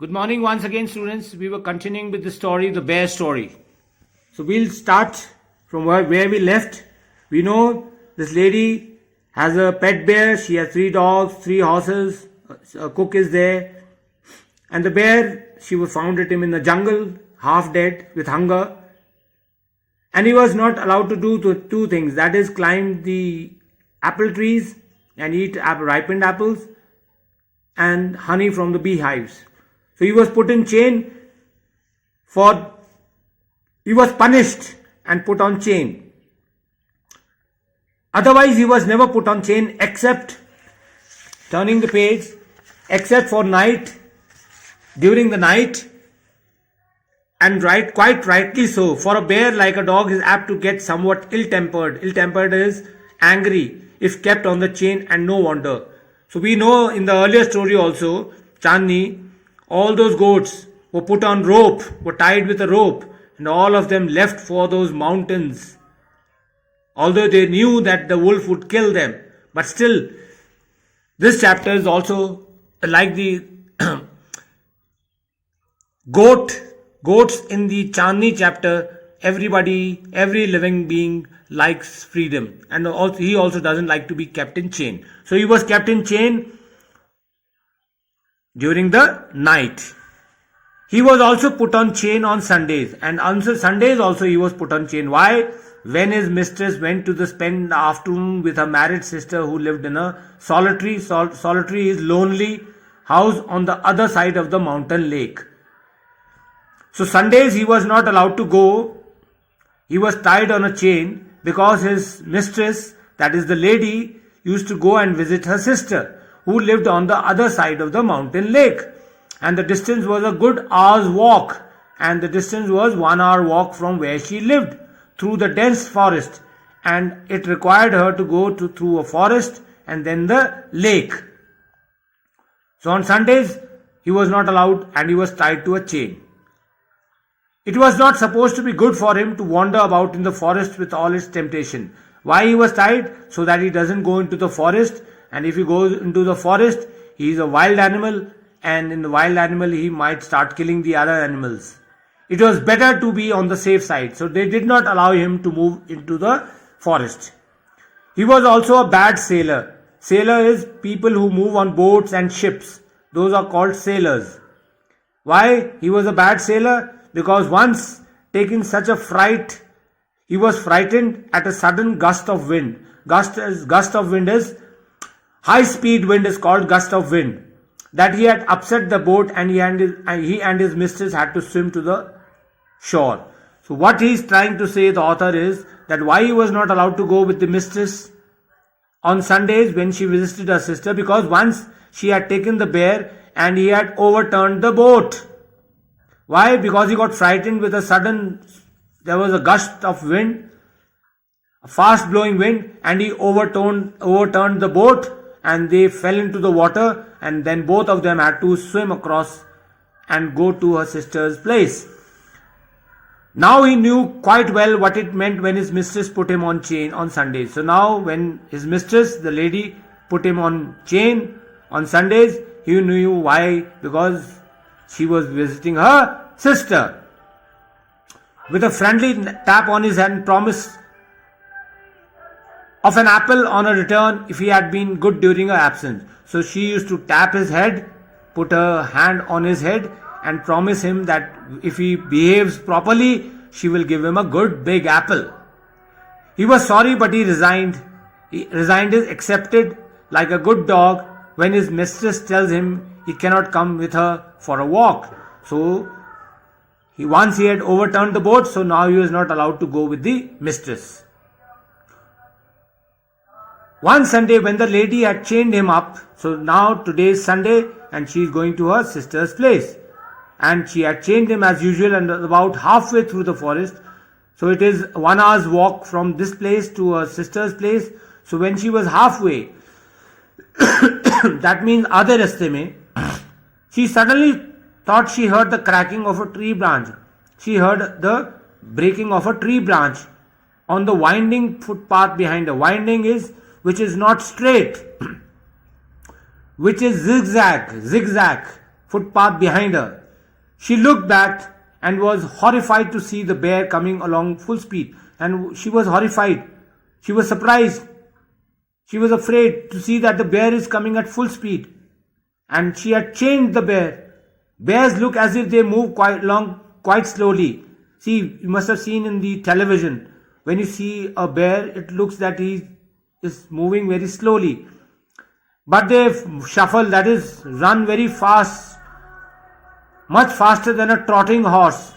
Good morning once again, students. We were continuing with the story, the bear story. So we'll start from where we left. We know this lady has a pet bear. She has 3 dogs, 3 horses. A cook is there. And the bear, she was found at him in the jungle, half dead with hunger. And he was not allowed to do two things. That is, climb the apple trees and eat ripened apples and honey from the beehives. So he was put in chain he was punished and put on chain. Otherwise he was never put on chain except, turning the page, except for night, during the night, and quite rightly so. For a bear, like a dog, is apt to get somewhat ill-tempered. Ill-tempered is angry if kept on the chain, and no wonder. So we know in the earlier story also, Chandni, all those goats were put on rope, were tied with a rope, and all of them left for those mountains. Although they knew that the wolf would kill them. But still, this chapter is also like the goats in the Chandni chapter. Everybody, every living being likes freedom. And also, he also doesn't like to be kept in chain. So he was kept in chain during the night. He was also put on chain on Sundays, and on Sundays also he was put on chain. Why? When his mistress went to spend the afternoon with her married sister who lived in a solitary is lonely house on the other side of the mountain lake. So Sundays he was not allowed to go. He was tied on a chain because his mistress, that is the lady, used to go and visit her sister who lived on the other side of the mountain lake. And the distance was a good hour's walk. And the distance was 1 hour walk from where she lived through the dense forest. And it required her to go through a forest and then the lake. So on Sundays, he was not allowed and he was tied to a chain. It was not supposed to be good for him to wander about in the forest with all its temptation. Why he was tied? So that he doesn't go into the forest. And if he goes into the forest, he is a wild animal. And in the wild animal, he might start killing the other animals. It was better to be on the safe side. So they did not allow him to move into the forest. He was also a bad sailor. Sailor is people who move on boats and ships. Those are called sailors. Why he was a bad sailor? Because once taking such a fright, he was frightened at a sudden gust of wind. Gust of wind is high speed wind is called gust of wind. That he had upset the boat and he and his mistress had to swim to the shore. So what he is trying to say, the author, is that why he was not allowed to go with the mistress on Sundays when she visited her sister, because once she had taken the bear and he had overturned the boat. Why? Because he got frightened with there was a gust of wind, a fast blowing wind, and he overturned the boat and they fell into the water, and then both of them had to swim across and go to her sister's place. Now he knew quite well what it meant when his mistress put him on chain on Sundays. So now when his mistress, the lady, put him on chain on Sundays, he knew why, because she was visiting her sister. With a friendly tap on his hand, promise of an apple on a return if he had been good during her absence. So she used to tap his head, put her hand on his head, and promise him that if he behaves properly, she will give him a good big apple. He was sorry, but he resigned. Is accepted like a good dog when his mistress tells him he cannot come with her for a walk. So once he had overturned the boat, so now he was not allowed to go with the mistress. One Sunday when the lady had chained him up, so now today is Sunday and she is going to her sister's place. And she had chained him as usual and about halfway through the forest. So it is 1 hour's walk from this place to her sister's place. So when she was halfway, that means aadhe raste mein, she suddenly thought she heard the cracking of a tree branch. She heard the breaking of a tree branch on the winding footpath behind her. Winding is which is not straight, which is zigzag footpath behind her. She looked back and was horrified to see the bear coming along full speed. And she was horrified. She was surprised. She was afraid to see that the bear is coming at full speed. And she had chained the bear. Bears look as if they move quite slowly. See, you must have seen in the television, when you see a bear, it looks that he is moving very slowly. But they shuffle, that is, run very fast, much faster than a trotting horse.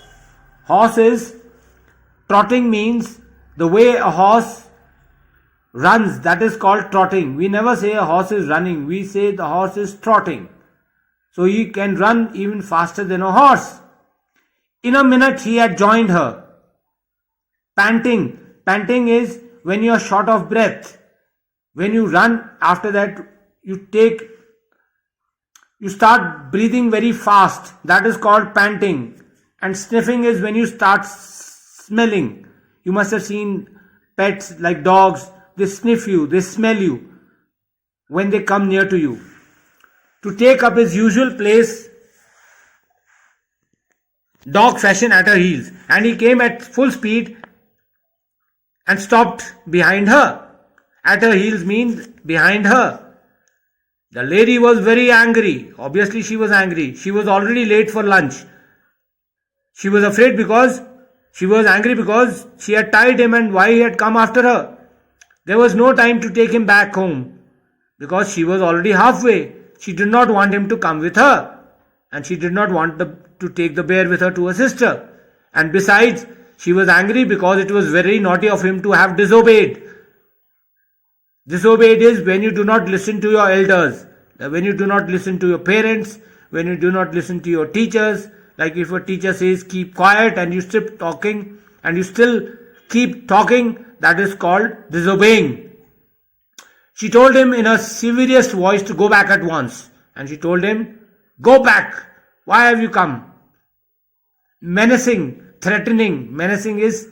Trotting means the way a horse runs, that is called trotting. We never say a horse is running, we say the horse is trotting. So he can run even faster than a horse. In a minute he had joined her. Panting. Panting is when you are short of breath. When you run, after that you start breathing very fast. That is called panting. And sniffing is when you start smelling. You must have seen pets like dogs. They sniff you, they smell you when they come near to you. To take up his usual place, dog fashion, at her heels. And he came at full speed and stopped behind her. At her heels means behind her. The lady was very angry. Obviously she was angry. She was already late for lunch. She was afraid because she was angry because she had tied him and why he had come after her. There was no time to take him back home because she was already halfway. She did not want him to come with her, and she did not want to take the bear with her to her sister. And besides, she was angry because it was very naughty of him to have disobeyed. Disobeyed is when you do not listen to your elders, when you do not listen to your parents, when you do not listen to your teachers. Like if a teacher says keep quiet and you keep talking and you still keep talking, that is called disobeying. She told him in her severest voice to go back at once. And she told him, go back. Why have you come? Menacing, threatening. Menacing is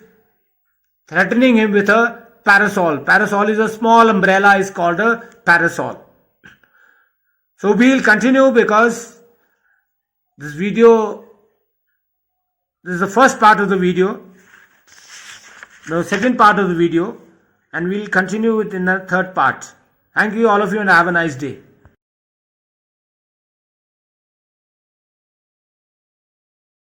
threatening him with a parasol. Parasol is a small umbrella, is called a parasol. So we'll continue because this is the first part of the video. The second part of the video, and we'll continue with in the third part. Thank you all of you and have a nice day.